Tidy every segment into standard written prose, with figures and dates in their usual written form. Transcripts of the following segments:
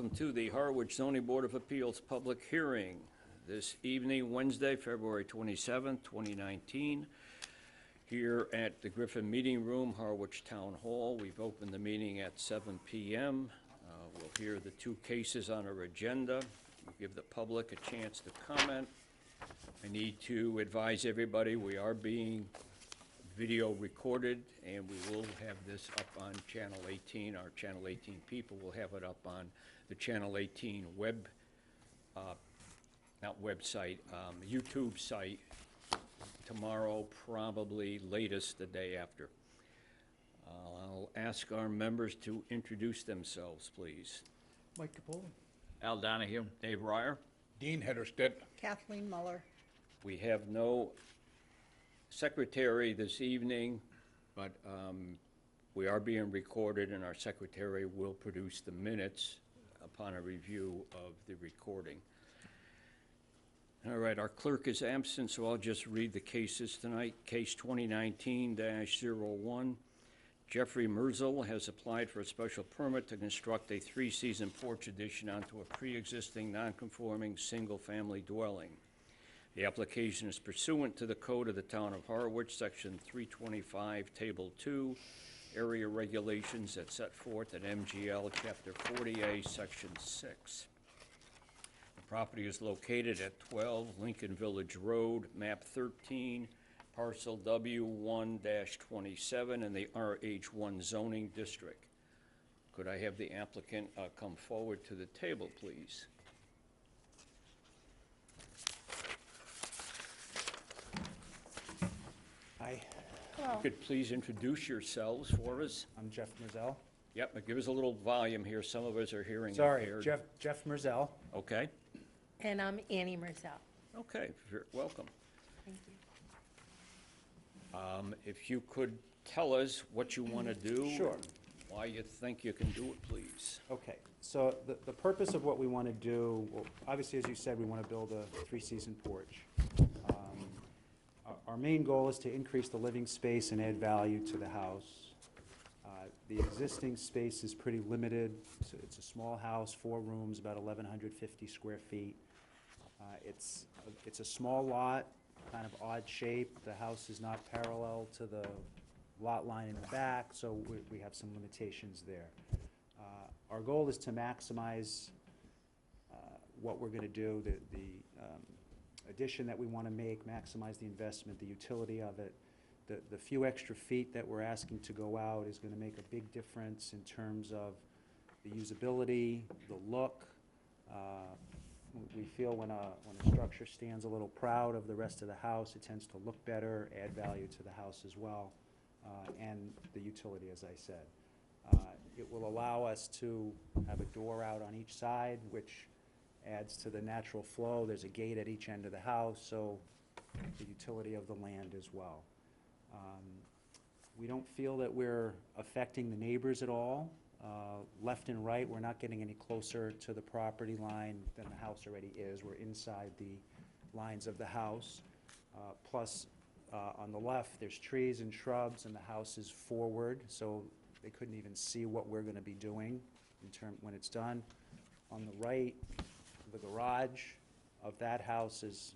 welcome to the Harwich Zoning Board of Appeals public hearing this evening, Wednesday, February 27th, 2019, here at the Griffin Meeting Room, Harwich Town Hall. We've opened the meeting at 7 p.m. We'll hear the two cases on our agenda. We'll give the public a chance to comment. I need to advise everybody we are being video recorded, and we will have this up on Channel 18. Our Channel 18 people will have it up on the Channel 18 web, not website, YouTube site tomorrow, probably latest the day after. I'll ask our members to introduce themselves, please. Mike Capoli. Al Donahue. Dave Ryer. Dean Hederstedt. Kathleen Muller. We have no secretary this evening, but we are being recorded, and our secretary will produce the minutes upon a review of the recording. All right, our clerk is absent, so I'll just read the cases tonight. Case 2019-01. Jeffrey Merzel has applied for a special permit to construct a three-season porch addition onto a pre-existing non-conforming single-family dwelling. The application is pursuant to the Code of the Town of Harwich, Section 325, Table 2, Area Regulations that set forth at MGL Chapter 40A, Section 6. The property is located at 12 Lincoln Village Road, Map 13, Parcel W1-27 in the RH1 zoning district. Could I have the applicant come forward to the table, please? Hi, You could please introduce yourselves for us. I'm Jeff Merzel. Yep, but give us a little volume here. Some of us are hearing Sorry, impaired. Jeff Merzel. Okay, And I'm Annie Merzel. okay, welcome. Thank you. If you could tell us what you want to do. Sure. Why you think you can do it, please. Okay, so the purpose of what we want to do, well, obviously, as you said, we want to build a three-season porch. Our main goal is to increase the living space and add value to the house. The existing space is pretty limited. So it's a small house, 4 rooms, about 1,150 square feet. It's a small lot, kind of odd shape. The house is not parallel to the lot line in the back, so we have some limitations there. Our goal is to maximize what we're going to do, the addition that we want to make, maximize the investment, the utility of it. The few extra feet that we're asking to go out is going to make a big difference in terms of the usability, the look. We feel when a structure stands a little proud of the rest of the house, it tends to look better, add value to the house as well, and the utility, as I said. It will allow us to have a door out on each side, which adds to the natural flow. There's a gate at each end of the house, so the utility of the land as well. We don't feel that we're affecting the neighbors at all. Left and right, we're not getting any closer to the property line than the house already is. We're inside the lines of the house. Plus, on the left, there's trees and shrubs, and the house is forward, so they couldn't even see what we're going to be doing when it's done. On the right, the garage of that house is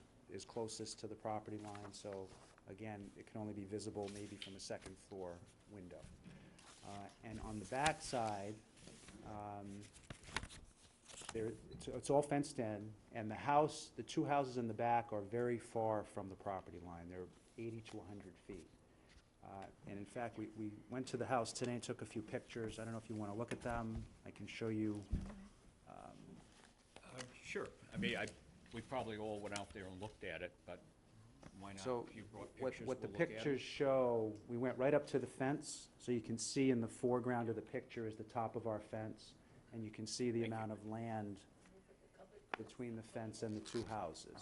closest to the property line, so again, it can only be visible maybe from a second floor window. And on the back side, it's all fenced in, and the two houses in the back are very far from the property line. They're 80 to 100 feet. And in fact, we went to the house today and took a few pictures. I don't know if you want to look at them. I can show you. Sure. I mean, we probably all went out there and looked at it, but why not? So If you brought what pictures, the we'll look at it. pictures show, we went right up to the fence, so you can see in the foreground of the picture is the top of our fence, and you can see the amount of land between the fence and the two houses.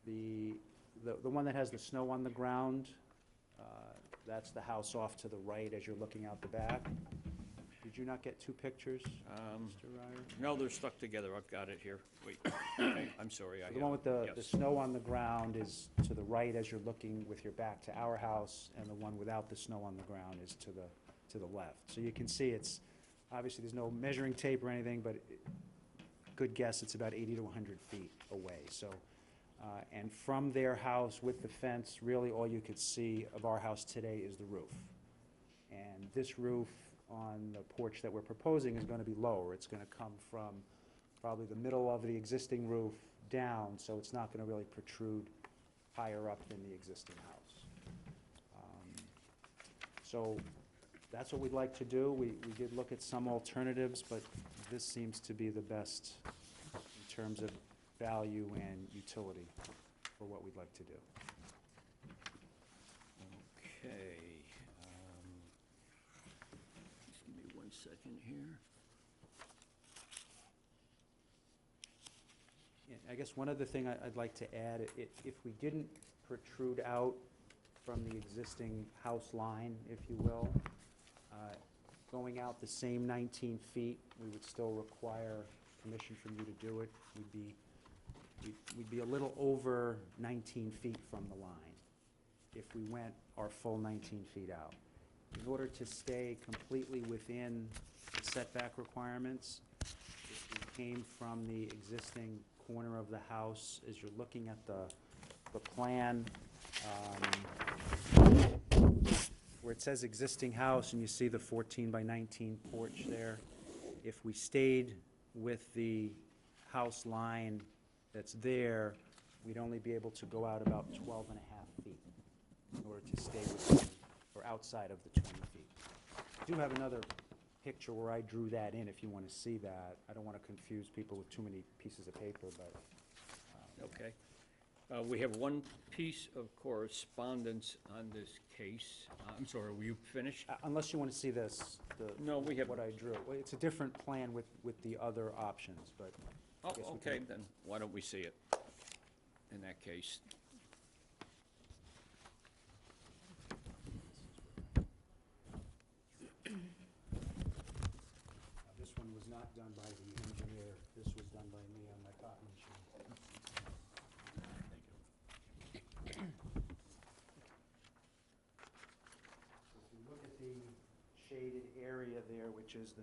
The one that has the snow on the ground, that's the house off to the right as you're looking out the back. Did you not get two pictures, Mr. Ryer? No, they're stuck together. I've got it here. Wait, okay, I'm sorry. The one with the yes. snow on the ground is to the right as you're looking with your back to our house, and the one without the snow on the ground is to the left. So you can see it's Obviously, there's no measuring tape or anything, but good guess, it's about 80 to 100 feet away. So, and from their house with the fence, really all you could see of our house today is the roof. And this roof on the porch that we're proposing is going to be lower. It's going to come from probably the middle of the existing roof down, so it's not going to really protrude higher up than the existing house. So that's what we'd like to do. We did look at some alternatives, but this seems to be the best in terms of value and utility for what we'd like to do. Okay. Just give me 1 second here. Yeah, I guess one other thing I'd like to add, if we didn't protrude out from the existing house line, if you will, going out the same 19 feet, we would still require permission from you to do it. We'd be a little over 19 feet from the line if we went our full 19 feet out. In order to stay completely within the setback requirements, if we came from the existing corner of the house, as you're looking at the plan, where it says existing house and you see the 14 by 19 porch there, if we stayed with the house line that's there, we'd only be able to go out about 12 and a half feet in order to stay within, or outside of the 20 feet. I do have another picture where I drew that in if you want to see that. I don't want to confuse people with too many pieces of paper, but. Okay. We have one piece of correspondence on this case. I'm sorry, were you finished? Unless you want to see this, No, we have- what I drew. Well, it's a different plan with the other options, but. I Oh, guess we okay, can- then why don't we see it in that case? This one was not done by the engineer. This was done by me on my copy machine. If you look at the shaded area there, which is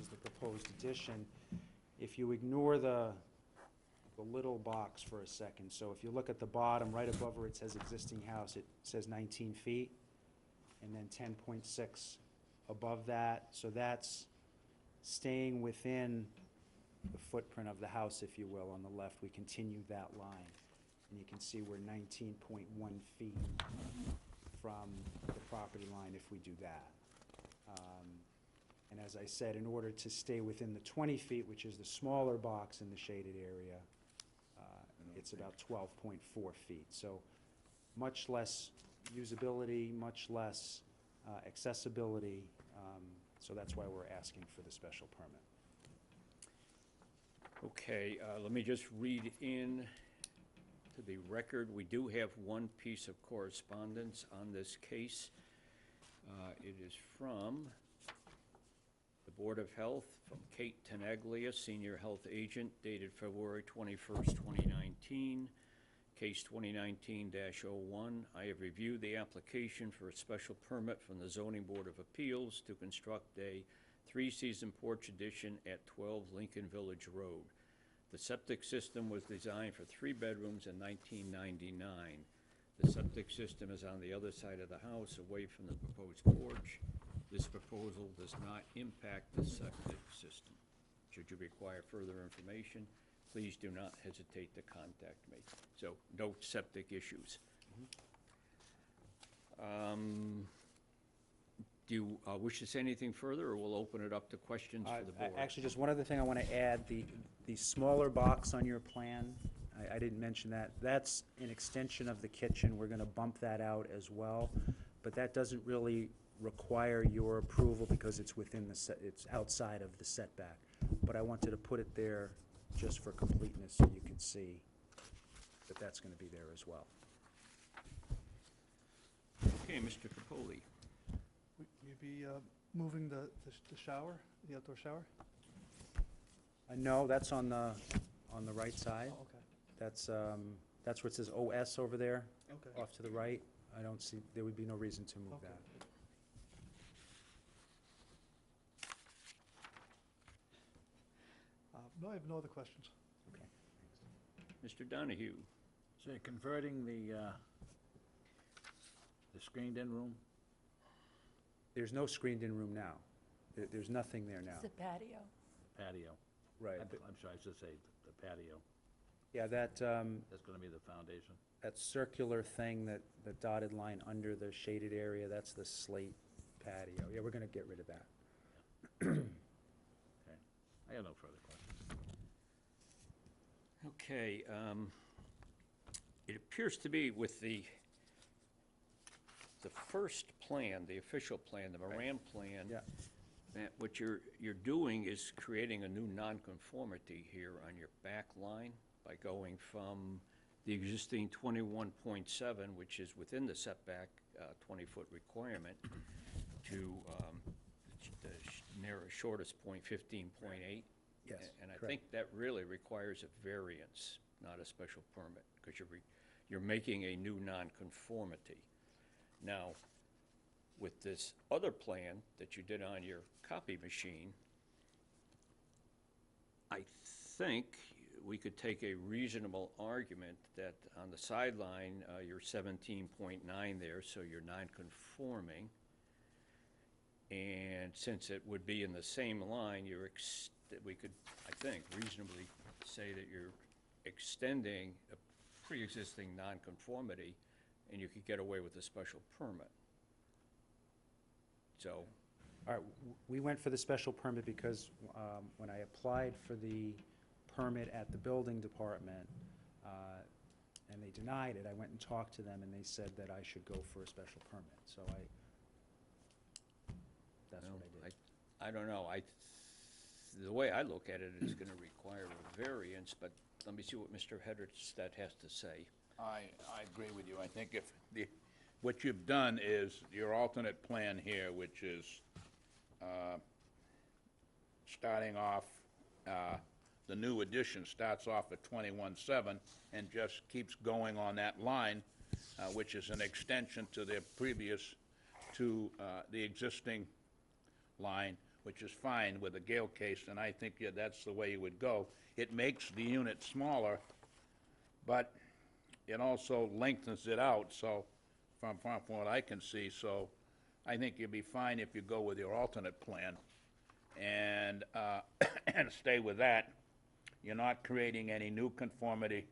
the proposed addition, if you ignore the little box for a second, so if you look at the bottom, right above where it says existing house, it says 19 feet, and then 10.6 above that, so that's staying within the footprint of the house, if you will. On the left, we continue that line, and you can see we're 19.1 feet from the property line if we do that. And as I said, in order to stay within the 20 feet, which is the smaller box in the shaded area, it's about 12.4 feet. So much less usability, much less accessibility, so that's why we're asking for the special permit. Okay, let me just read in to the record. We do have one piece of correspondence on this case. It is from the Board of Health, from Kate Tenaglia, Senior Health Agent, dated February 21st, 2019. Case 2019-01, I have reviewed the application for a special permit from the Zoning Board of Appeals to construct a three-season porch addition at 12 Lincoln Village Road. The septic system was designed for 3 bedrooms in 1999. The septic system is on the other side of the house, away from the proposed porch. This proposal does not impact the septic system. Should you require further information, please do not hesitate to contact me. So, no septic issues. Do you wish to say anything further, or we'll open it up to questions for the board? Actually, just one other thing I want to add, the smaller box on your plan, I didn't mention that. That's an extension of the kitchen. We're going to bump that out as well, but that doesn't really require your approval because it's within it's outside of the setback. But I wanted to put it there just for completeness so you can see that that's going to be there as well. Okay, Mr. Capoli. Would you be moving the shower, the outdoor shower? No, that's on the right side. Oh, okay. That's where it says OS over there, Okay. off to the right. I don't see, there would be no reason to move Okay. that. No, I have no other questions. Okay. Mr. Donahue? So you're converting the screened-in room? There's no screened-in room now. There's nothing there now. It's a patio. Patio? Right. I'm sorry, I should say the patio. Yeah, That's gonna be the foundation? that circular thing, that dotted line under the shaded area, that's the slate patio. Yeah, we're gonna get rid of that. Okay. I have no further questions. Okay, it appears to be with the first plan, the official plan, the Moran plan. Yeah. That what you're doing is creating a new nonconformity here on your back line by going from the existing 21.7, which is within the setback 20-foot requirement, to the shortest point, 15.8. Yes, And I correct. think that really requires a variance, not a special permit, because you're making a new nonconformity. Now, with this other plan that you did on your copy machine, I think we could take a reasonable argument that on the sideline, you're 17.9 there, so you're non-conforming. And since it would be in the same line, that we could, I think, reasonably say that you're extending a pre-existing nonconformity, and you could get away with a special permit. So, All right, we went for the special permit because when I applied for the permit at the building department, and they denied it, I went and talked to them, and they said that I should go for a special permit, so that's well, what I did. I don't know, the way I look at it is gonna require a variance, but let me see what Mr. Hedersted has to say. I agree with you. I think what you've done is your alternate plan here, which is starting off, the new addition starts off at 21.7 and just keeps going on that line, which is an extension to the previous, to the existing line, which is fine with the Gale case, and I think that's the way you would go. It makes the unit smaller, but it also lengthens it out, so, from what I can see, so I think you'll be fine if you go with your alternate plan and, and stay with that. You're not creating any new conformity.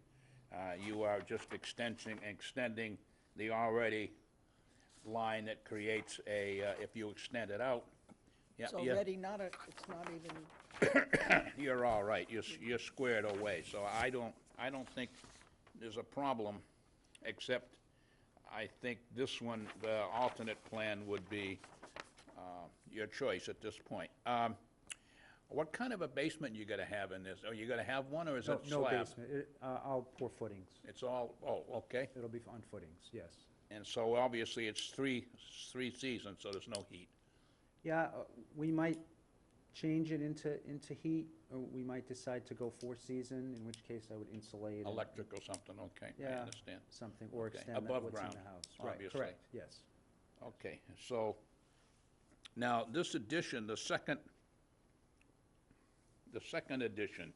You are just extending the already line that creates a, if you extend it out, yeah, It's yeah, already not it's not even, you're all right. You're squared away. So I don't think there's a problem, except I think this one, the alternate plan would be your choice at this point. What kind of a basement you gonna have in this? Are you gonna have one, or is it No slab? basement. I'll pour footings. It's all, oh, okay. It'll be on footings, yes. And so obviously it's three seasons, so there's no heat. Yeah, we might change it into heat, or we might decide to go 4-season, in which case I would insulate. and- Electric or something, okay, I Yeah, understand. something, or Okay, extend above what's in ground, the house. Right, obviously. correct, yes. Okay, so, now, this addition, the second addition,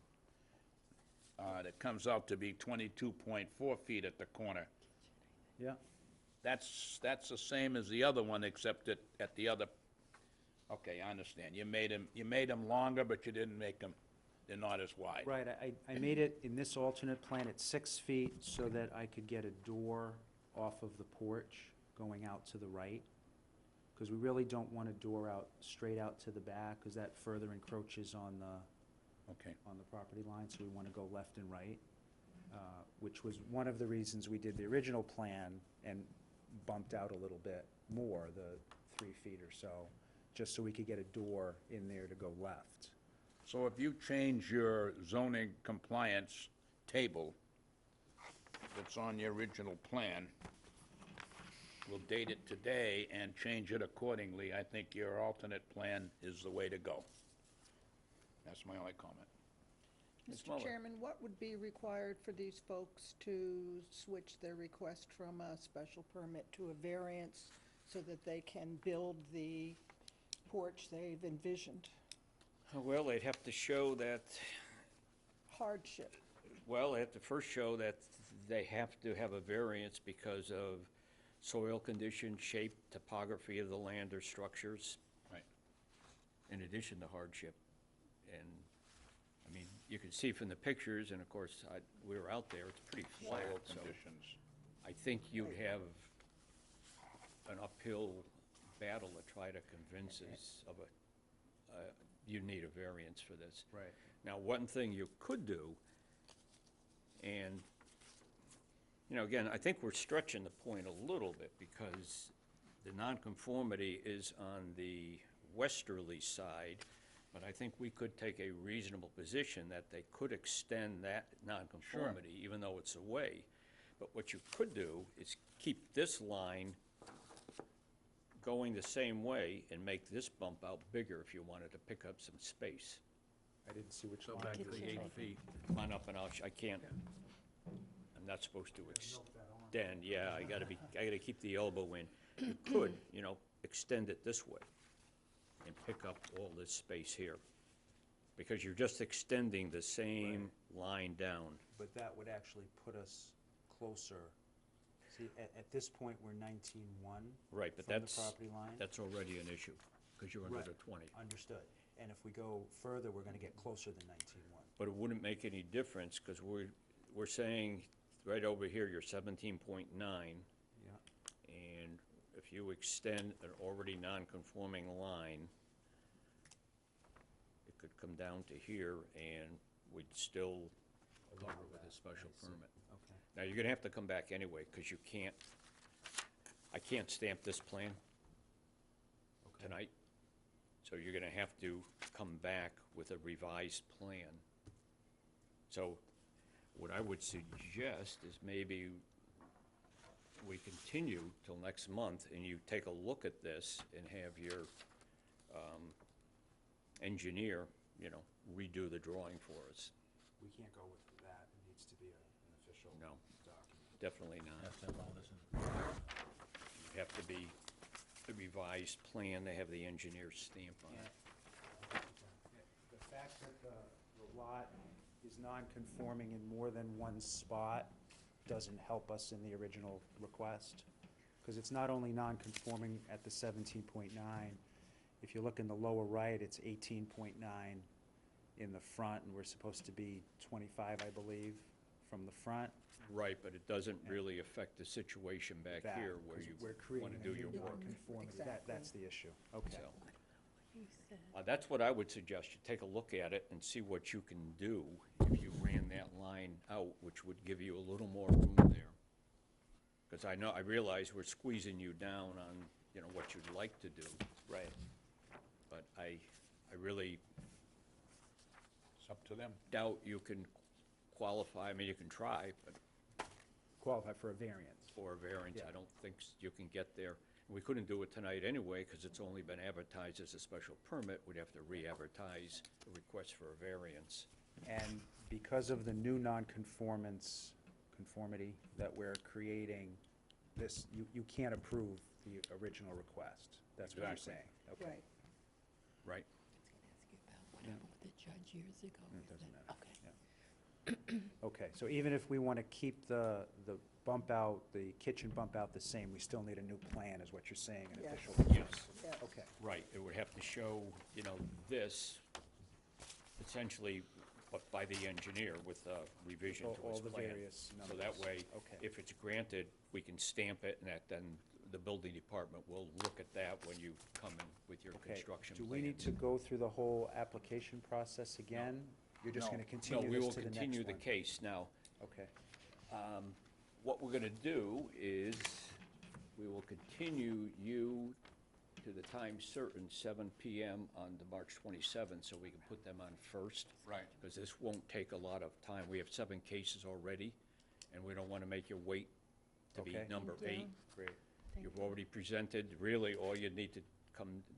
that comes out to be 22.4 feet at the corner, Yeah, that's the same as the other one, except at the other, okay, I understand. You made them longer, but you didn't make them, they're not as wide. right, I made it in this alternate plan at 6 feet so that I could get a door off of the porch going out to the right, because we really don't want a door out, straight out to the back, because that further encroaches on the Okay, property line, so we want to go left and right, which was one of the reasons we did the original plan and bumped out a little bit more, the 3 feet or so, just so we could get a door in there to go left. so if you change your zoning compliance table that's on your original plan, we'll date it today and change it accordingly, I think your alternate plan is the way to go. That's my only comment. Ms. Muller? Mr. Chairman, what would be required for these folks to switch their request from a special permit to a variance so that they can build the porch they've envisioned? Well, they'd have to show that hardship? Well, they have to first show that they have to have a variance because of soil condition, shape, topography of the land or structures, Right. in addition to hardship. And, I mean, you can see from the pictures, and of course, we were out there, it's pretty flat, Soil so conditions. I think you'd have an uphill battle to try to convince us of you need a variance for this. Right. Now, one thing you could do, and, you know, again, I think we're stretching the point a little bit because the nonconformity is on the westerly side, but I think we could take a reasonable position that they could extend that nonconformity, even though it's away. But what you could do is keep this line going the same way and make this bump out bigger if you wanted to pick up some space. I didn't see which So line. back to the 8 feet. Come on up and I can't, I'm not supposed to extend, yeah, I gotta keep the elbow in. You could, you know, extend it this way and pick up all this space here. Because you're just extending the same line down. But that would actually put us closer. See, at this point, we're 19.1. Right, but from the that's, property line. that's already an issue, because you're under Right. the 20. Understood. And if we go further, we're gonna get closer than 19.1. But it wouldn't make any difference, because we're saying, right over here, you're 17.9, Yeah. and if you extend an already non-conforming line, it could come down to here, and we'd still cover it with a special permit. Okay. Now, you're gonna have to come back anyway, because you can't, I can't stamp this plan Okay. tonight, so you're gonna have to come back with a revised plan. So, what I would suggest is maybe we continue till next month, and you take a look at this and have your engineer, you know, redo the drawing for us. We can't go with that. It needs to be an official No. document. Definitely not. Have to have all this in. It'd have to be a revised plan, they have the engineer's stamp on it. The fact that the lot is non-conforming in more than one spot doesn't help us in the original request, because it's not only non-conforming at the 17.9, if you look in the lower right, it's 18.9 in the front, and we're supposed to be 25, I believe, from the front. Right, but it doesn't really affect the situation back Back, here where 'cause you we're creating want to a do new your work. non-conformity. Exactly. That's the issue. Okay. So, You said, that's what I would suggest, you take a look at it and see what you can do if you ran that line out, which would give you a little more room there. Because I realize we're squeezing you down on, you know, what you'd like to do. Right. But I really It's up to them. doubt you can qualify, I mean, you can try, but Qualify for a variance. for a variance, Yeah. I don't think you can get there. We couldn't do it tonight anyway, because it's only been advertised as a special permit. We'd have to re-advertise the request for a variance. And because of the new conformity that we're creating, this, you can't approve the original request. That's what you're Exactly. saying? Okay. Right. Right? ask you about what happened with the judge years ago. It Is doesn't that- matter. Okay. Okay, so even if we want to keep the bump out, the kitchen bump out the same, we still need a new plan, is what you're saying, an Yes. official? Yes. Yes. Okay, Right, it would have to show, you know, this, essentially, but by the engineer with a revision to his plan. all the various So that numbers. way, Okay. if it's granted, we can stamp it, and then the building department will look at that when you come in with your okay. construction Do plan. we need to go through the whole application process again? You're just No. going to No, continue we this will to the next one? continue the case. Now, Okay, what we're gonna do is, we will continue you to the time certain, 7 PM on the March 27th, so we can put them on first. Right. Because this won't take a lot of time. We have 7 cases already, and we don't wanna make you wait to be Okay. number Thank you. 8. great. You've already presented, really, all you need to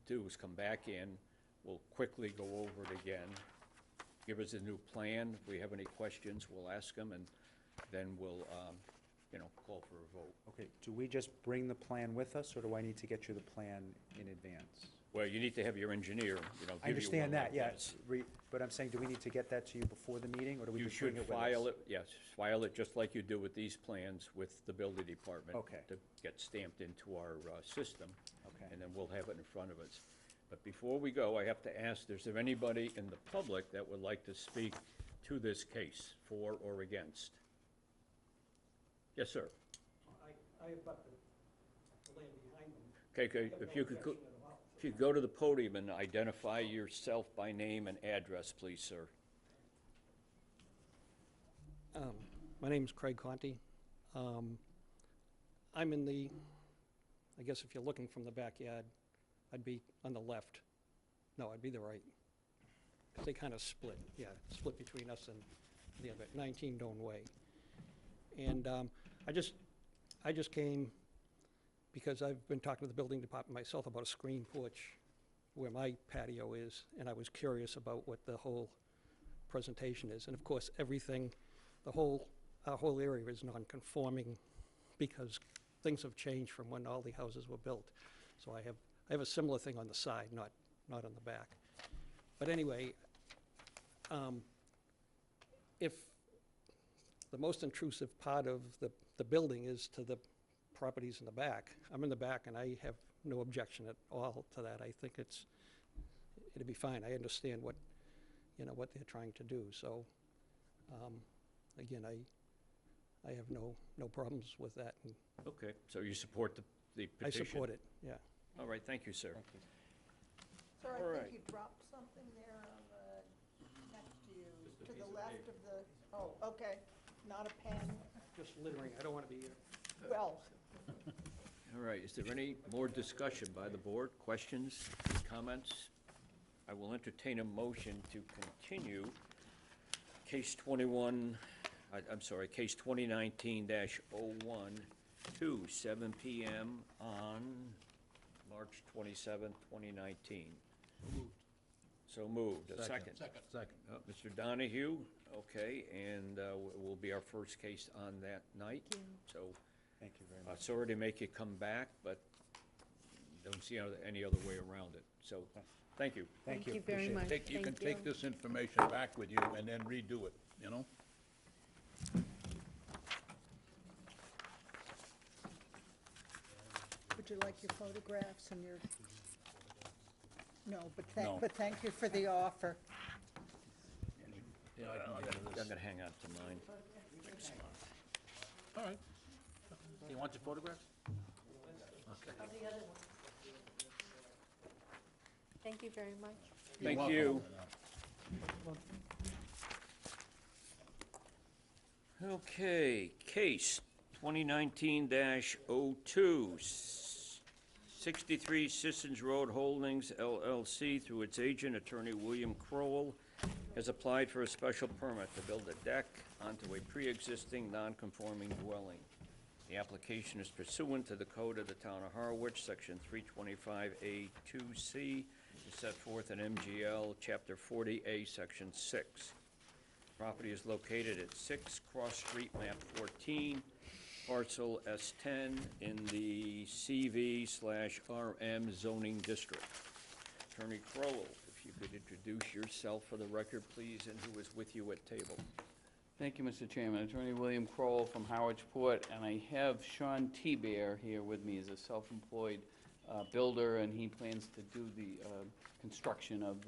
do is come back in, we'll quickly go over it again, give us a new plan, if we have any questions, we'll ask them, and then we'll, you know, call for a vote. Okay, do we just bring the plan with us, or do I need to get you the plan in advance? Well, you need to have your engineer, you know, I give you one understand that, like yeah. this. But I'm saying, do we need to get that to you before the meeting, or do we You just bring should it with us? file it, yes, file it just like you do with these plans with the building department. Okay. To get stamped into our system. Okay. And then we'll have it in front of us. But before we go, I have to ask, is there anybody in the public that would like to speak to this case, for or against? Yes, sir. I abut the land behind them. Okay, if you could, if you could go to the podium and identify yourself by name and address, please, sir. My name's Craig Conti. I'm in the, I guess if you're looking from the backyard, I'd be on the left. No, I'd be the right. Because they kind of split, split between us and the other, 19 Doan Way. And I just came because I've been talking to the building department myself about a screen porch where my patio is, and I was curious about what the whole presentation is. And of course, everything, our whole area is non-conforming because things have changed from when all the houses were built. So I have a similar thing on the side, not on the back. But anyway, if the most intrusive part of the building is to the properties in the back, I'm in the back and I have no objection at all to that. I think it'd be fine. I understand what they're trying to do. So, again, I have no problems with that. And Okay, so you support the I petition? support it, yeah. All right, thank you, sir. Sir, All I right. think you dropped something there on the, next to you, to the left of the, oh, okay, not a pen. Just littering, I don't want to be Well, All right, is there any more discussion by the board? Questions, comments? I will entertain a motion to continue case 2019-01 to 7 PM on March 27th, 2019. So moved. A second? Second. Mr. Donahue, okay, and will be our first case on that night. So, Thank you very much. sorry to make you come back, but don't see any other way around it. So, thank you. Thank you. very Appreciate it. much. You can Thank you. take this information back with you and then redo it, you know? would you like your photographs and your, no, No. but thank you for the offer. Yeah, I'm gonna hang on to mine. All right. You want your photographs? Thank you very much. Thank welcome. you. Okay, case 2019-02, 63 Sissons Road Holdings LLC, through its agent, Attorney William Crowell, has applied for a special permit to build a deck onto a pre-existing non-conforming dwelling. The application is pursuant to the code of the town of Harwich, section 325A2C, is set forth in MGL, chapter 40A, section 6. Property is located at 6 Cross Street, map 14, parcel S10, in the CV/RM zoning district. Attorney Crowell, if you could introduce yourself for the record, please, and who is with you at table. Thank you, Mr. Chairman. Attorney William Kroll from Harwich Port, and I have Sean T-Bear here with me as a self-employed builder, and he plans to do the construction of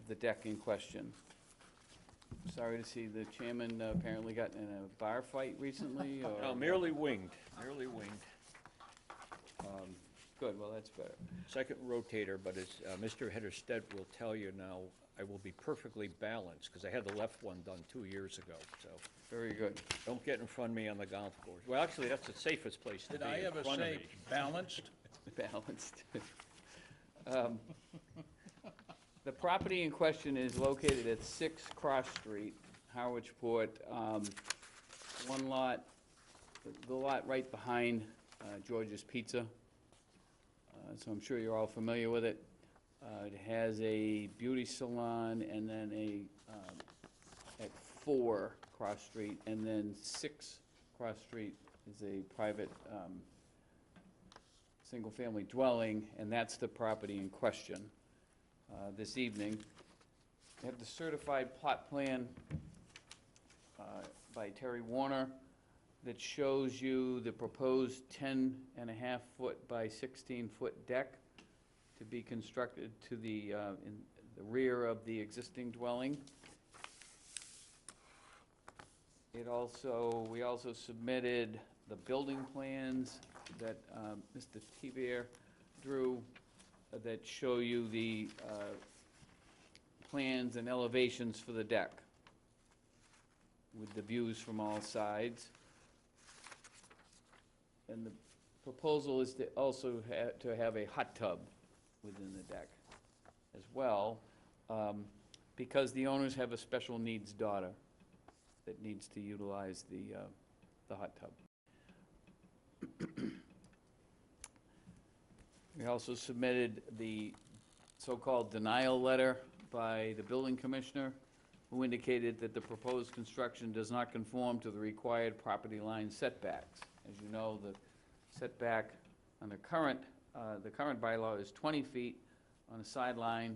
the deck in question. Sorry to see the chairman apparently got in a bar fight recently, or... No, merely winged, merely winged. Good, well, that's better. Second rotator, but as Mr. Hedersted will tell you now, I will be perfectly balanced, because I had the left one done 2 years ago, so Very good. don't get in front of me on the golf course. Well, actually, that's the safest place to be, Did I in ever front of say me. balanced? Balanced. The property in question is located at 6 Cross Street, Harwich Port. One lot, the lot right behind George's Pizza. So I'm sure you're all familiar with it. It has a beauty salon, and then at 4 Cross Street, and then 6 Cross Street is a private single-family dwelling, and that's the property in question this evening. We have the certified plot plan by Terry Warner that shows you the proposed 10.5-foot by 16-foot deck to be constructed to the, in the rear of the existing dwelling. We also submitted the building plans that Mr. Tivier drew that show you the plans and elevations for the deck with the views from all sides. And the proposal is to also to have a hot tub within the deck as well, because the owners have a special needs daughter that needs to utilize the hot tub. We also submitted the so-called denial letter by the building commissioner, who indicated that the proposed construction does not conform to the required property line setbacks. As you know, the setback on the current bylaw is 20 feet on a sideline,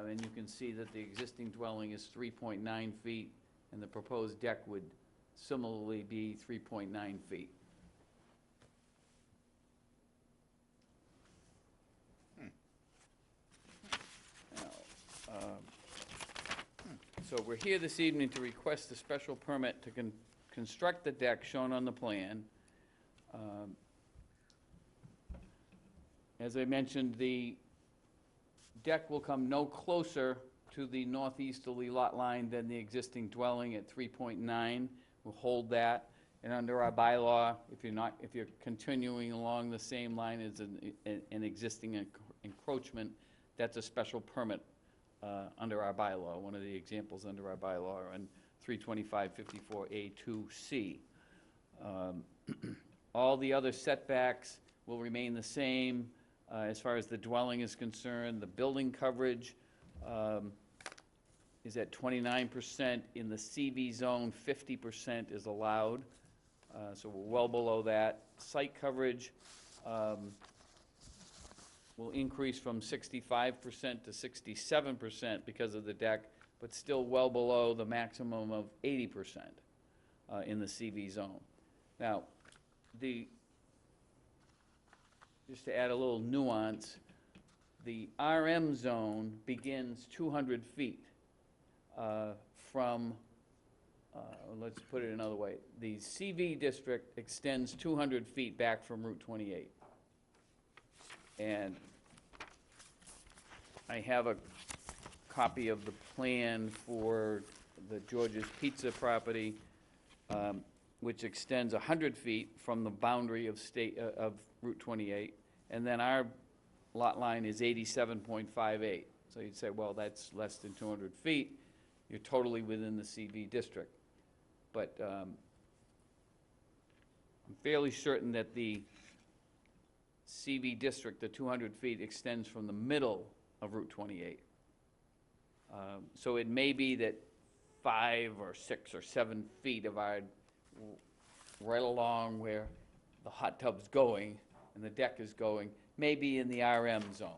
and you can see that the existing dwelling is 3.9 feet, and the proposed deck would similarly be 3.9 feet. So we're here this evening to request a special permit to construct the deck shown on the plan. As I mentioned, the deck will come no closer to the northeasterly lot line than the existing dwelling at 3.9. We'll hold that. And under our bylaw, if you're continuing along the same line as an existing encroachment, that's a special permit under our bylaw. One of the examples under our bylaw are on 325-54A2C. All the other setbacks will remain the same as far as the dwelling is concerned. The building coverage is at 29%. In the CV zone, 50% is allowed. So we're well below that. Site coverage will increase from 65% to 67% because of the deck, but still well below the maximum of 80% in the CV zone. Now, just to add a little nuance, the RM zone begins 200 feet from, let's put it another way, the CV district extends 200 feet back from Route 28. And I have a copy of the plan for the George's Pizza property, which extends 100 feet from the boundary of Route 28, and then our lot line is 87.58. So you'd say, well, that's less than 200 feet. You're totally within the CV district. But I'm fairly certain that the CV district, the 200 feet, extends from the middle of Route 28. So it may be that 5 or 6 or 7 feet of our, right along where the hot tub's going and the deck is going, may be in the RM zone.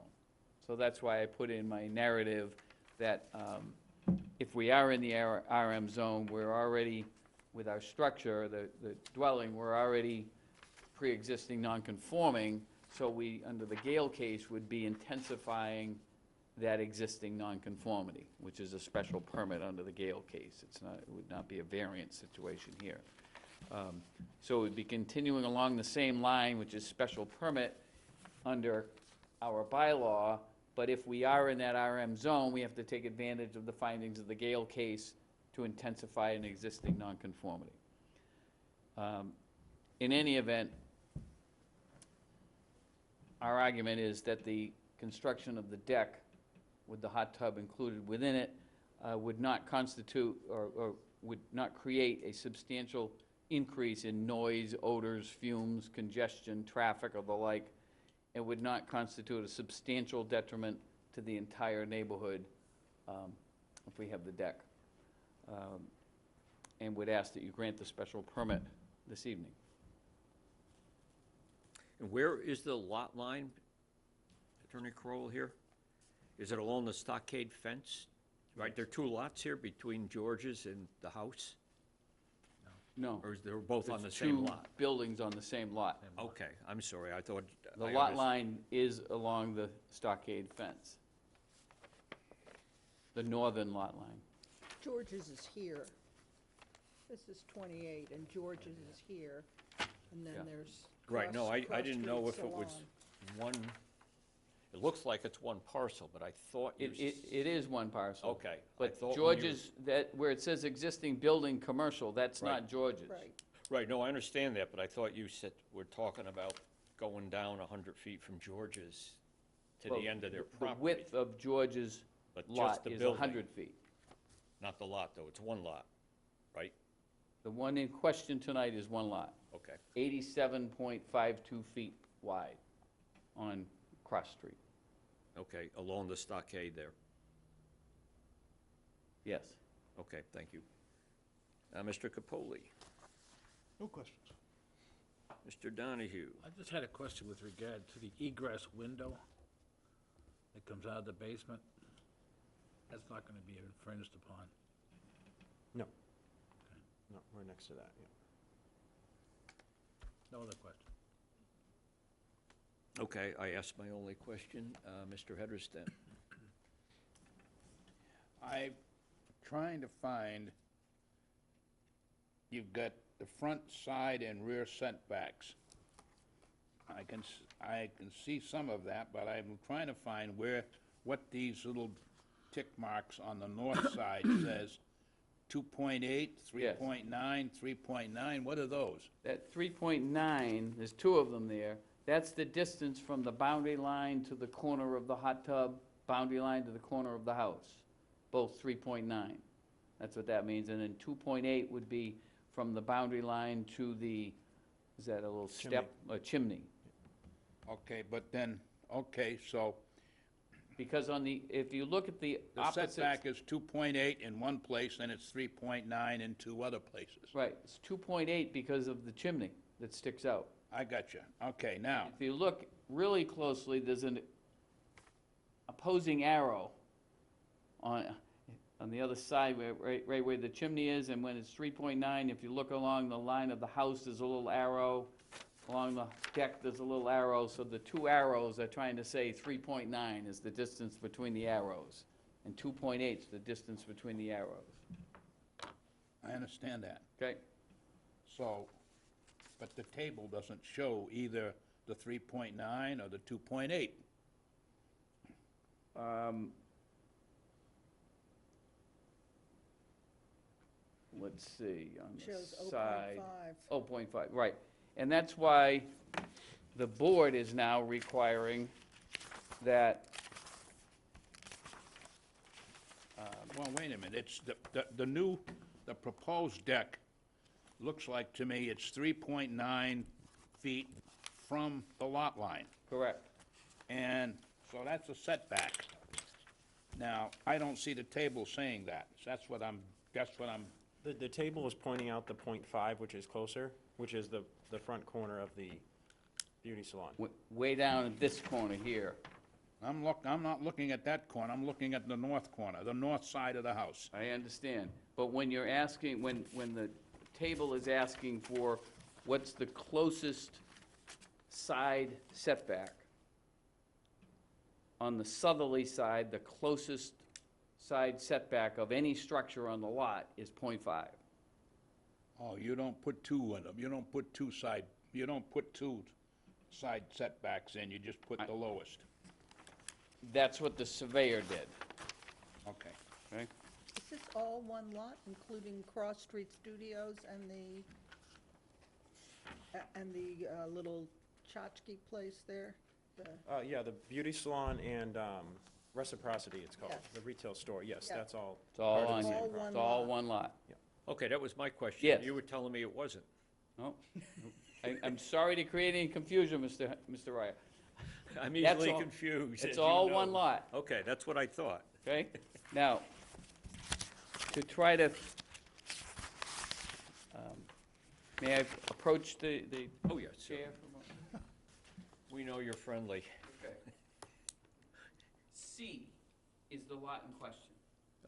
So that's why I put in my narrative that if we are in the RM zone, we're already, with our structure, the dwelling, we're already pre-existing non-conforming, so we, under the Gale case, would be intensifying that existing nonconformity, which is a special permit under the Gale case. It would not be a variance situation here. So it would be continuing along the same line, which is special permit under our bylaw, but if we are in that RM zone, we have to take advantage of the findings of the Gale case to intensify an existing nonconformity. In any event, our argument is that the construction of the deck with the hot tub included within it would not constitute or would not create a substantial increase in noise, odors, fumes, congestion, traffic, or the like. It would not constitute a substantial detriment to the entire neighborhood if we have the deck. And would ask that you grant the special permit this evening. And where is the lot line, Attorney Crowell, here? Is it along the stockade fence? Right, there are two lots here between George's and the house? No. Or is they both on the There's same two lot? buildings on the same lot. Okay, I'm sorry, I thought. The I lot underst- line is along the stockade fence. The northern lot line. George's is here. This is 28, and George's is here, and then Yeah. there's Right, no, I Cross didn't Street know if it was Salon. one, it looks like it's one parcel, but I thought you. It is one parcel. Okay. I But thought when you- George's, where it says existing building commercial, that's Right. not George's. Right. Right, no, I understand that, but I thought you said, we're talking about going down 100 feet from George's to Well, the end of their The property. width of George's But just lot the is building. 100 feet. Not the lot, though, it's one lot, right? The one in question tonight is one lot, Okay, 87.52 feet wide on Cross Street. okay, along the stockade there. Yes. Okay, thank you. Mr. Capoli, No questions. Mr. Donahue. I just had a question with regard to the egress window that comes out of the basement. That's not gonna be infringed upon. No. No, we're next to that, yeah. No other question. Okay, I asked my only question. Mr. Hederston. I'm trying to find, you've got the front, side, and rear setbacks. I can see some of that, but I'm trying to find what these little tick marks on the north side says. 2.8, 3.9, 3.9, what are those? That 3.9, there's two of them there. That's the distance from the boundary line to the corner of the hot tub, boundary line to the corner of the house, both 3.9. That's what that means. And then 2.8 would be from the boundary line to the, is that a little step? A chimney. Okay, but then, okay, so Because if you look at the the opposite. setback is 2.8 in one place, and it's 3.9 in two other places. Right, it's 2.8 because of the chimney that sticks out. I got you. Okay, now, If you look really closely, there's an opposing arrow on the other side, right where the chimney is, and when it's 3.9, if you look along the line of the house, there's a little arrow. Along the deck, there's a little arrow, so the two arrows are trying to say 3.9 is the distance between the arrows, and 2.8 is the distance between the arrows, I understand that. okay? So, but the table doesn't show either the 3.9 or the 2.8. Let's see, on Shows the side. 0.5. 0.5, right. And that's why the board is now requiring that, Well, wait a minute, it's the proposed deck, looks like to me it's 3.9 feet from the lot line. correct. And so that's a setback. Now, I don't see the table saying that. That's what I'm. The table is pointing out the .5, which is closer, which is the front corner of the beauty salon. Way down at this corner here. I'm not looking at that corner, I'm looking at the north corner, the north side of the house. I understand, but when you're asking, when the table is asking for what's the closest side setback, on the southerly side, the closest side setback of any structure on the lot is .5. Oh, you don't put two in them, you don't put two side setbacks in, you just put the lowest. That's what the surveyor did, Okay. okay? Is this all one lot, including Cross Street Studios and the little tchotchke place there? Yeah, the beauty salon and Reciprocity, it's called, Yes. the retail store, yes, Yeah. that's all. It's all part of on, the same All property. one it's all lot. one lot. Okay, that was my question. Yes. You were telling me it wasn't. No, I'm sorry to create any confusion, Mr. Ryer. I'm That's easily all- confused, as It's you all one know. lot. Okay, that's what I thought. Okay? Now, to try to, may I approach the Oh, yes, sir. chair for a moment? We know you're friendly. Okay. C is the lot in question.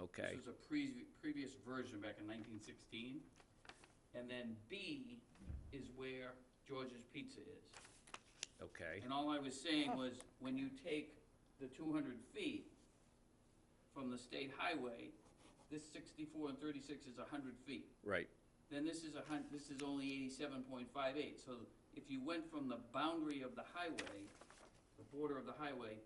Okay, This was a previous version back in 1916. And then B is where George's Pizza is. okay, And all I was saying was, when you take the 200 feet from the state highway, this 64 and 36 is 100 feet. right, Then this is this is only 87.58. So if you went from the boundary of the highway, the border of the highway,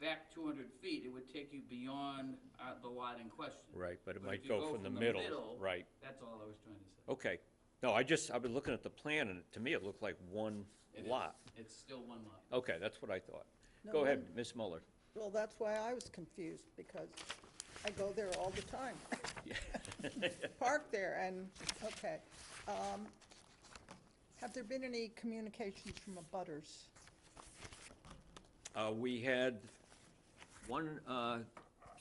back 200 feet, it would take you beyond the lot in question. right, but it But might if you go from the middle, right. That's all I was trying to say. Okay. No, I've been looking at the plan, and to me, it looked like one It is. lot. It's still one lot. Okay, that's what I thought. No Go ahead, wonder. Ms. Muller. Well, that's why I was confused, because I go there all the time. Park there, and, okay. Have there been any communications from abutters? We had one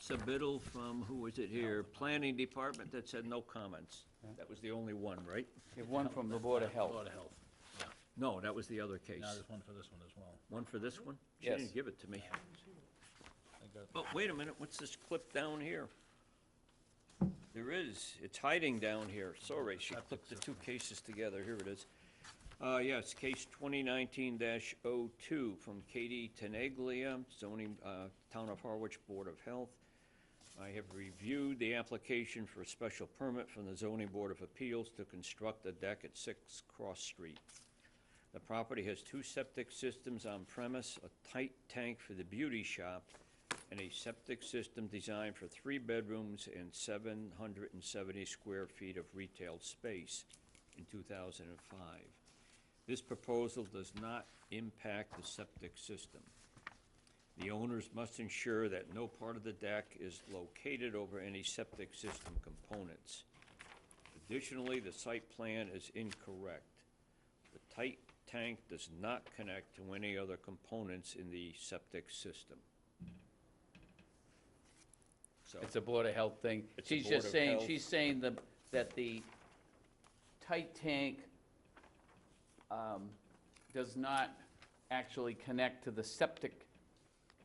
submittal from, who was it here? Planning Department that said no comments. That was the only one, right? You have one from the Board of Health. Board of Health. No, that was the other case. Now there's one for this one as well. One for this one? She Yes. didn't give it to me. I got- Oh, wait a minute, what's this clip down here? There is, it's hiding down here. Sorry, she clipped the two cases together. Here it is. Yes, case 2019-02 from Katie Tenaglia, zoning, Town of Harwich Board of Health. I have reviewed the application for a special permit from the Zoning Board of Appeals to construct a deck at 6 Cross Street. The property has 2 septic systems on premise, a tight tank for the beauty shop, and a septic system designed for 3 bedrooms and 770 square feet of retail space in 2005. This proposal does not impact the septic system. The owners must ensure that no part of the deck is located over any septic system components. Additionally, the site plan is incorrect. The tight tank does not connect to any other components in the septic system. So, It's a Board of Health thing. It's a She's Board just of saying, Health. she's saying that the tight tank does not actually connect to the septic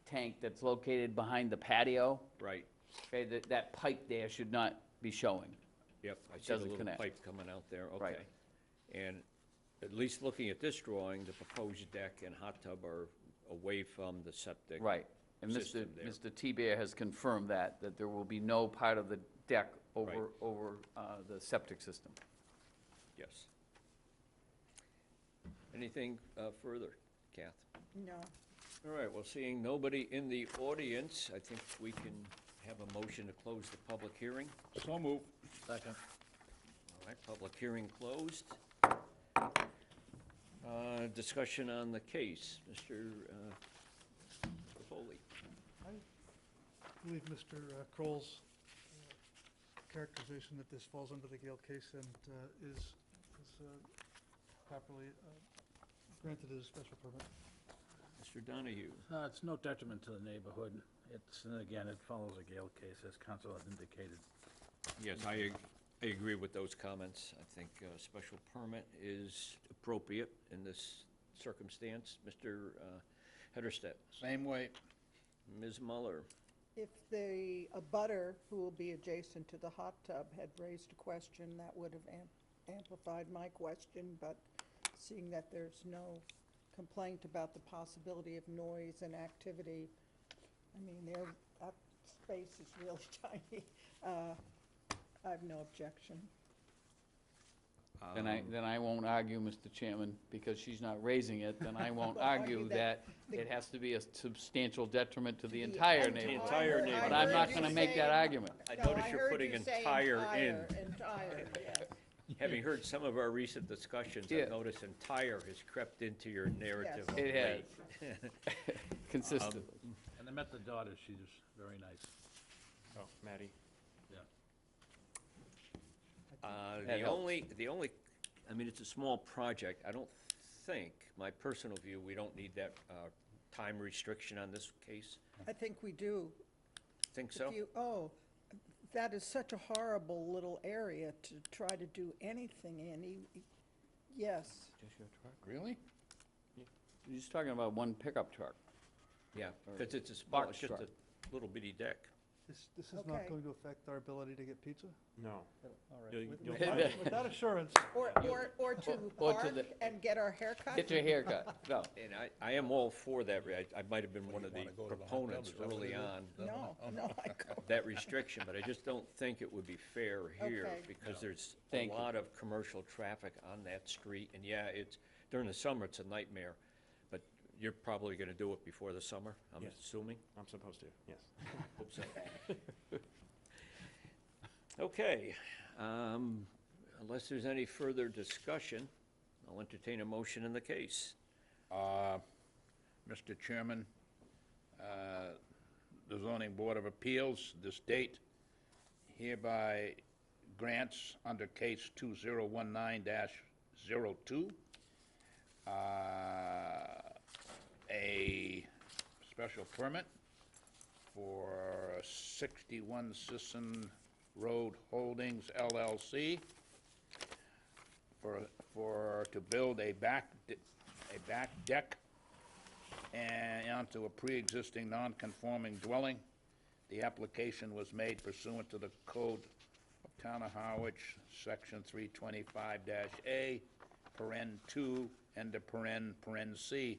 tank that's located behind the patio. right, Okay, that pipe there should not be showing. yep, I see the Doesn't little connect. pipe coming out there, Right. okay. And at least looking at this drawing, the proposed deck and hot tub are away from the septic. Right. And Mr. System there. Mr. T-Bear has confirmed that there will be no part of the deck over, Right. over the septic system. Yes. Anything further, Kath? No. All right, well, seeing nobody in the audience, I think we can have a motion to close the public hearing. So move. Second. All right, public hearing closed. Discussion on the case. Mr. Foley. I believe Mr. Kroll's characterization that this falls under the Gale case and is properly granted as a special permit. Mr. Donahue. It's no detriment to the neighborhood. It's, and again, it follows a Gale case, as council has indicated. Yes, I agree with those comments. I think a special permit is appropriate in this circumstance. Mr. Hedersted. Same way. Ms. Muller. If the abutter, who will be adjacent to the hot tub, had raised a question, that would have amplified my question, but seeing that there's no complaint about the possibility of noise and activity, I mean, that space is really tiny. I have no objection. Then I won't argue, Mr. Chairman, because she's not raising it, then I won't Well, argue argue that that it has to be a substantial detriment to the The entire entire neighborhood. entire neighborhood. But I'm not I gonna heard make you that say- argument. I No, notice you're heard putting you say entire in. Entire, yes. Having heard some of our recent discussions, Yeah. I've noticed entire has crept into your narrative of It late. has. Consistently. And I met the daughter, she's very nice. Oh, Maddie. Yeah. That helps. The only, I mean, it's a small project. I don't think, my personal view, we don't need that time restriction on this case. I think we do. Think If so? you- Oh, that is such a horrible little area to try to do anything in. Yes. Really? You're just talking about one pickup truck. Yeah, because it's a small, Box it's just truck. a little bitty deck. This is Okay. not going to affect our ability to get pizza? No. All right. You'll- With- you'll with find- that- With that assurance, Or to Or to park the- and get our haircut? Get your hair cut. No. And I am all for that. I might have been one of the wanna go to the hot tub, proponents is that what early it is? on, No, no, I go. of that restriction, but I just don't think it would be fair here Okay. because there's a Thank you. lot of commercial traffic on that street. And yeah, it's, during the summer, it's a nightmare, but you're probably gonna do it before the summer, I'm Yes. assuming? I'm supposed to, yes. Hope so. Okay, unless there's any further discussion, I'll entertain a motion in the case. Mr. Chairman, the zoning board of appeals, this date hereby grants under case 2019-02, a special permit for 61 Sisson Road Holdings LLC to build a back deck and onto a pre-existing non-conforming dwelling. The application was made pursuant to the Code of Town of Harwich, Section 325-A, paren 2, end of paren C,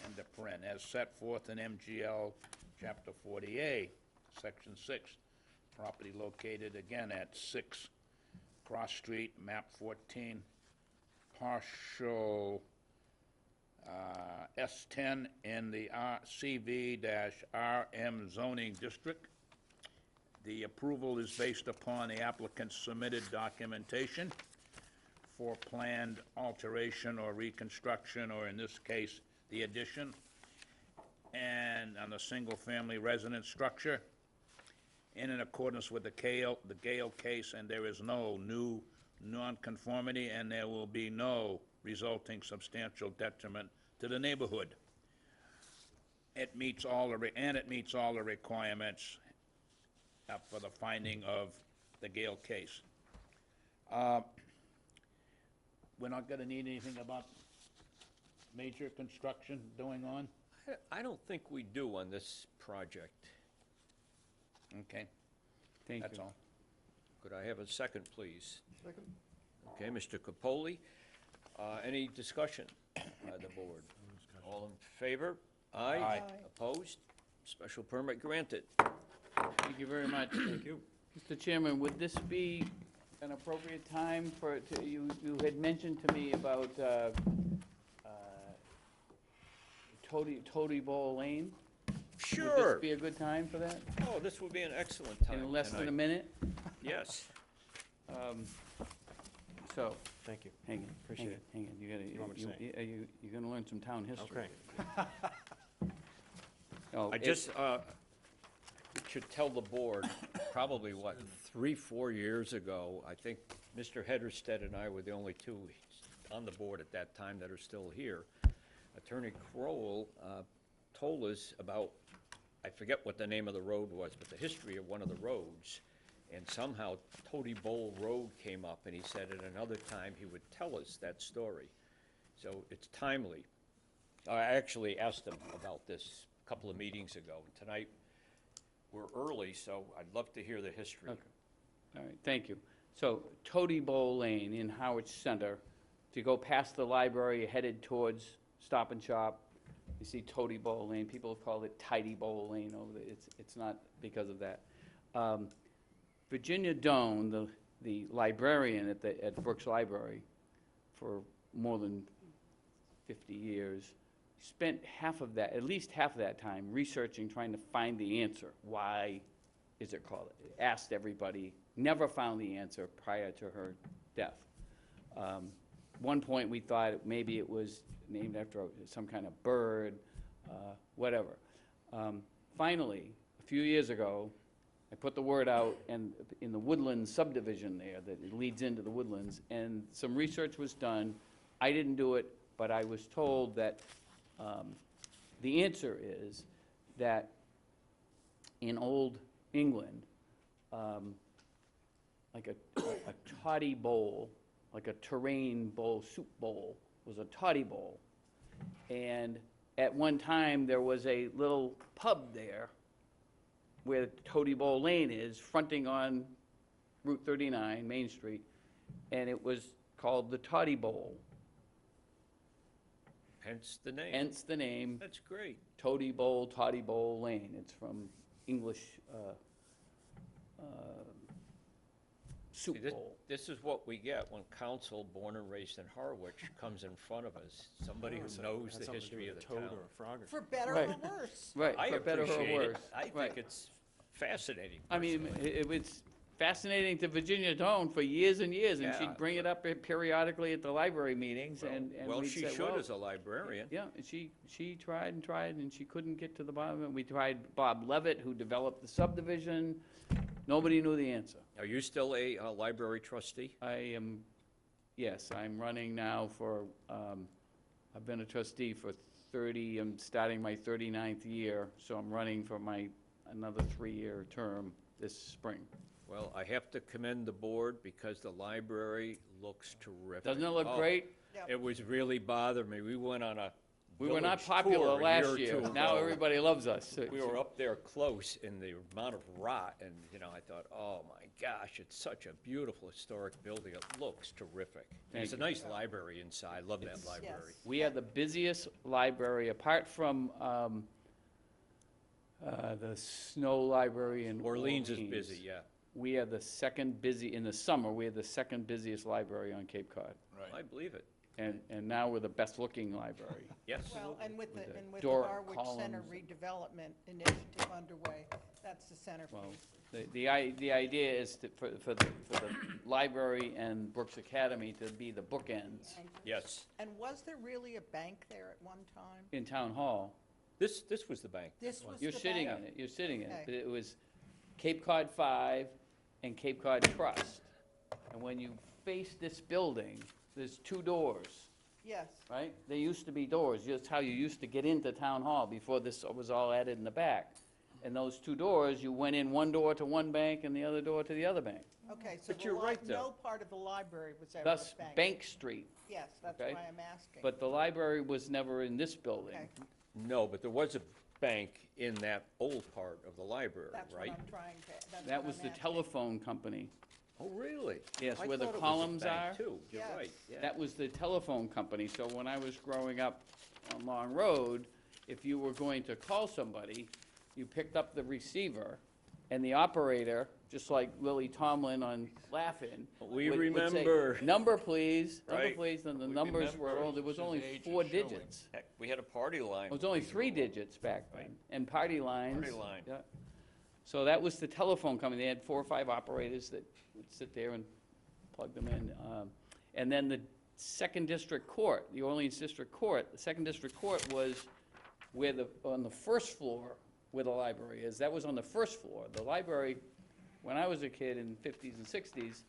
end of paren, as set forth in MGL Chapter 40A, Section 6. Property located again at 6 Cross Street, map 14, partial S10 in the CV-RM zoning district. The approval is based upon the applicant's submitted documentation for planned alteration or reconstruction, or in this case, the addition, and on a single-family residence structure, in accordance with the Gale case, and there is no new nonconformity, and there will be no resulting substantial detriment to the neighborhood. It meets all the requirements for the finding of the Gale case. We're not gonna need anything about major construction going on? I don't think we do on this project. Okay, Thank that's you. all. Could I have a second, please? second? Okay, Mr. Capoli, any discussion by the board? All in favor? Aye. Aye. Opposed? Special permit granted. Thank you very much. Thank you. Mr. Chairman, would this be an appropriate time you had mentioned to me about Toady Bowl Lane? Would Sure. this be a good time for that? Oh, this would be an excellent time In less than a tonight. minute? Yes. So, Thank you. hang on. Appreciate it. Hang on, you gotta, You want me to say? you're gonna learn some town history. Okay. Oh, I just should tell the board, probably, 3-4 years ago, I think Mr. Hedersted and I were the only two on the board at that time that are still here. Attorney Crowell told us about, I forget what the name of the road was, but the history of one of the roads. And somehow Toady Bowl Road came up, and he said at another time he would tell us that story. So it's timely. I actually asked him about this a couple of meetings ago. Tonight, we're early, so I'd love to hear the history. Okay. All right, thank you. So Toady Bowl Lane in Harwich Center, if you go past the library, you're headed towards Stop and Shop, you see Toady Bowl Lane. People have called it Tidy Bowl Lane over there. It's not because of that. Virginia Doan, the librarian at Brooks Library for more than 50 years, spent at least half of that time researching, trying to find the answer. Why is it called? Asked everybody, never found the answer prior to her death. One point we thought maybe it was named after some kind of bird, whatever. Finally, a few years ago, I put the word out and in the Woodlands subdivision there, that it leads into the Woodlands, and some research was done. I didn't do it, but I was told that the answer is that in Old England, like a toddy bowl, like a terrain bowl, soup bowl, was a toddy bowl. And at one time, there was a little pub there where Toady Bowl Lane is, fronting on Route 39, Main Street, and it was called the Toddy Bowl, Hence the name. hence the name That's great. Toady Bowl, Toddy Bowl Lane. It's from English soup See, this, bowl. this is what we get when council, born and raised in Harwich, comes in front of us. Somebody who knows the history of the town. Toad or a frog or For better Right. or worse. Right, I for better or appreciate it. worse. I think Right. it's fascinating. I mean, personally. it's fascinating to Virginia Doan for years and years, and Yeah. she'd bring it up periodically at the library meetings, and Well, we'd she say, should well, as a librarian. yeah, and she tried and tried, and she couldn't get to the bottom of it. We tried Bob Levitt, who developed the subdivision. Nobody knew the answer. Are you still a library trustee? I am, yes, I'm running now for, I've been a trustee for 30, I'm starting my 39th year, so I'm running for another 3-year term this spring. Well, I have to commend the board because the library looks terrific. Doesn't it look Oh, great? It was really bothering me. We went on a We were not village popular tour a last or year. two Now ago. everybody loves us. We were up there close in the amount of rot, and, I thought, oh my gosh, it's such a beautiful historic building. It looks terrific. And it's a Thank nice library inside. Love that library. Yes. We are the busiest library, apart from the Snow Library in Orleans is busy, yeah. We are the second busy, in the summer, we are the second busiest library on Cape Cod. I believe it. And now we're the best-looking library. Yes. Well, and with the, With the and with the Doric Harwich Center columns. redevelopment initiative underway, that's the centerpiece. Well, the idea is for the library and Brooks Academy to be the bookends Yes. And was there really a bank there at one time? in Town Hall. This was the bank. This was the You're bank? sitting in it, you're sitting in it. Okay. But it was Cape Cod 5 and Cape Cod Trust. And when you face this building, there's 2 doors, Yes, right? There used to be doors, that's how you used to get into Town Hall before this was all added in the back. And those 2 doors, you went in one door to one bank and the other door to the other bank. okay, so But you're right, though. no part of the library was ever Thus, a bank. Bank Street, Yes, that's okay? why I'm asking. but the library was never in this building. Okay, No, but there was a bank in that old part of the library, that's what right? I'm trying to, that's That what was I'm the asking. telephone company. Oh, really? Yes, I where the thought it was a columns bank, are. too. You're Yes. right, yeah. That was the telephone company, so when I was growing up on Long Road, if you were going to call somebody, you picked up the receiver, and the operator, just like Lily Tomlin on Laugh-In. We would say, remember. Number, please, number, Right. please, and the We numbers were, remember. there was His only age 4 is showing. digits. Heck, we had a party line. It was only 3 digits back then, and party lines. Party line. Yeah. So that was the telephone company. They had 4 or 5 operators that would sit there and plug them in. And then the Second District Court, the Orleans District Court, the Second District Court was where on the first floor where the library is. That was on the first floor. The library, when I was a kid in the 50s and 60s,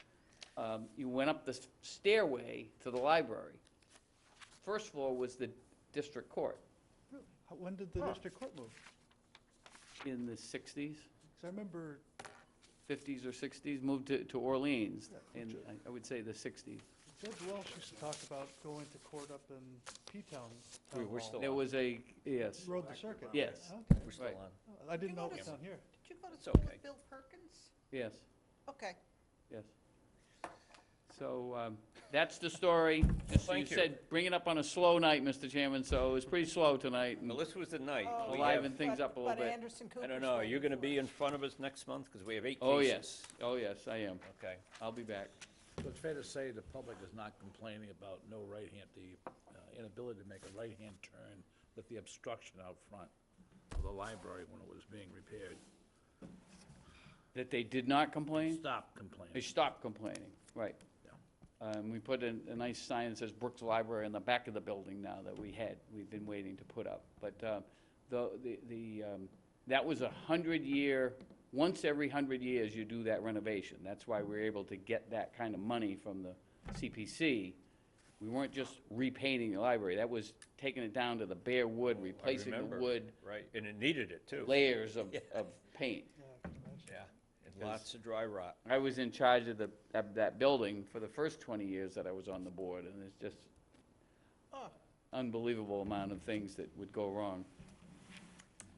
you went up the stairway to the library. First floor was the district court When did the district court move? in the 60s. Because I remember, 50s or 60s, moved to Orleans Yeah, in, I would say, the 60s. Judge Welsh used to talk about going to court up in P-Town. We're Town Hall. still There was yes, Rode the circuit. yes, Okay. We're still Right. on. I didn't know You it was down here. Did you go to It's school okay. with Bill Perkins? yes, Okay. yes. So, that's the story. Just so you Thank you. said, bring it up on a slow night, Mr. Chairman, so it was pretty slow tonight. and Well, this was the night. Oh, We liven have- things up a little But bit. Anderson Cooper's I don't know, are you waiting gonna for be us. in front of us next month? Because we have 8 cases. Oh, yes, I am. Okay. I'll be back. So it's fair to say the public is not complaining about no right-hand, the inability to make a right-hand turn with the obstruction out front of the library when it was being repaired. That they did not complain? Stop They complaining. stopped complaining, right. Yeah. We put a nice sign that says Brooks Library in the back of the building now that we've been waiting to put up. But that was 100-year, once every 100 years you do that renovation. That's why we're able to get that kind of money from the CPC. We weren't just repainting the library, that was taking it down to the bare wood, I replacing the remember. wood, Right, and it needed it, too. layers of paint. Yeah, I can imagine. Yeah, and lots of dry rot. I was in charge of that building for the first 20 years that I was on the board, and it's just, Oh, unbelievable amount of things that would go wrong.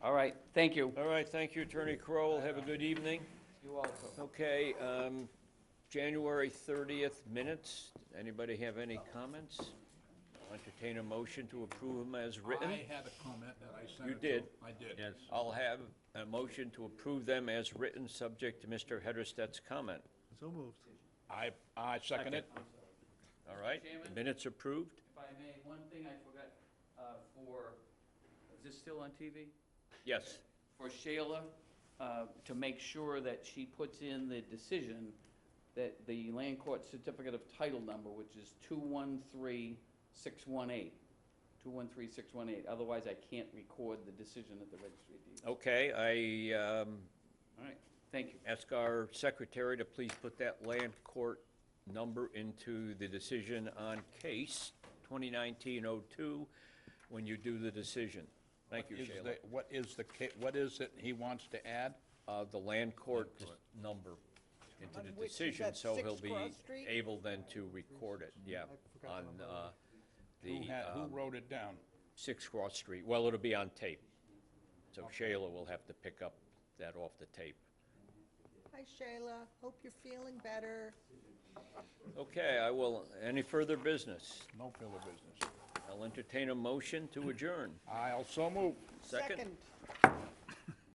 All right, thank you. All right, thank you, Attorney Crowell. Have a good evening. You also. Okay, January 30th minutes. Anybody have any comments? I'll entertain a motion to approve them as written. I had a comment that I sent You it to. did? I did. Yes. I'll have a motion to approve them as written, subject to Mr. Hederstedt's comment. So moved. I second it. All right? Chairman? Minutes approved? If I may, one thing I forgot, is this still on TV? Yes. For Shayla, to make sure that she puts in the decision that the land court certificate of title number, which is 213618. 213618, otherwise I can't record the decision at the registry of deeds. Okay, All right, thank you. ask our secretary to please put that land court number into the decision on case 2019-02 when you do the decision. Thank you, Shayla. What is it he wants to add? The land court number into On the which is decision, that so 6 he'll be Cross Street? able then to record it, yeah, on Who wrote it down? 6 Cross Street. Well, it'll be on tape, so Shayla will have to pick up that off the tape. Hi, Shayla. Hope you're feeling better. Okay, any further business? No further business. I'll entertain a motion to adjourn. I also move. Second? Second.